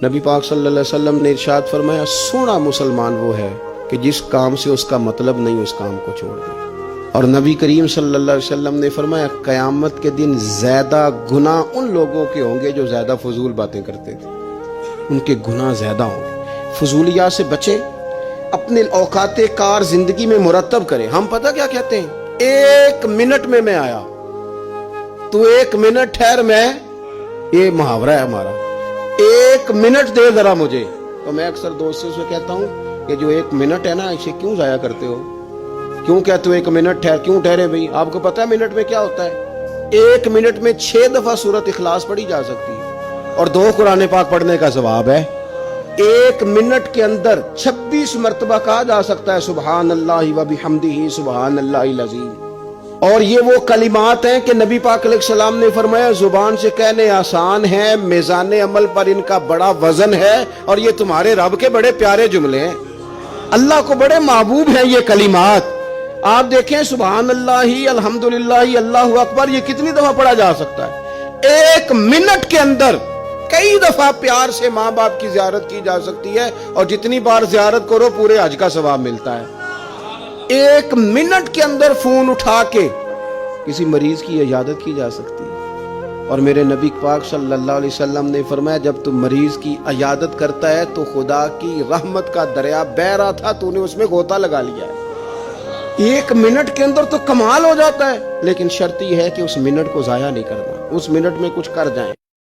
नबी पाक सल्लल्लाहु अलैहि वसल्लम ने इरशाद फरमाया, सोना मुसलमान वो है कि जिस काम से उसका मतलब नहीं उस काम को छोड़ दे। और नबी करीम सल्लल्लाहु अलैहि वसल्लम ने फरमाया, क़यामत के दिन ज्यादा गुनाह उन लोगों के होंगे जो ज्यादा फजूल बातें करते थे, उनके गुनाह ज्यादा होंगे। फजूलियात से बचें, अपने औकाते कार जिंदगी में मुरतब करें। हम पता क्या कहते हैं, 1 मिनट में मैं आया, तू 1 मिनट ठहर, मैं, ये मुहावरा है हमारा, 1 मिनट दे जरा मुझे। तो मैं अक्सर दोस्तों से कहता हूँ कि जो 1 मिनट है ना, इसे क्यों जाया करते हो, क्यों कहते हो 1 मिनट ठहर, क्यों ठहरे भाई? आपको पता है मिनट में क्या होता है? 1 मिनट में 6 दफा सूरत इखलास पढ़ी जा सकती है और 2 कुरान पाक पढ़ने का सवाब है। 1 मिनट के अंदर 26 मरतबा कहा जा सकता है सुबहान अल्लाह व बिहम्दिही सुबहान अल्लाहिल अज़ीम। और ये वो कलिमात हैं कि नबी पाक अलैहिस्सलाम ने फरमाया, जुबान से कहने आसान है, मिज़ान अमल पर इनका बड़ा वजन है, और ये तुम्हारे रब के बड़े प्यारे जुमले हैं, अल्लाह को बड़े महबूब हैं ये कलिमात। आप देखें, सुबहान अल्लाह ही, अल्हम्दुलिल्लाह ही, अल्लाहु अकबर, ये कितनी दफा पढ़ा जा सकता है? 1 मिनट के अंदर कई दफा प्यार से माँ बाप की ज़ियारत की जा सकती है, और जितनी बार ज़ियारत करो पूरे हज का सवाब मिलता है। 1 मिनट के अंदर फोन उठा के किसी मरीज की इजाजत की जा सकती है। और मेरे नबी पाक सल्लल्लाहु अलैहि वसल्लम ने फरमाया, जब तू मरीज की इजाजत करता है तो खुदा की रहमत का दरिया बह रहा था, तूने उसमें गोता लगा लिया है। 1 मिनट के अंदर तो कमाल हो जाता है, लेकिन शर्त यह है कि उस मिनट को जाया नहीं करना, उस मिनट में कुछ कर जाए।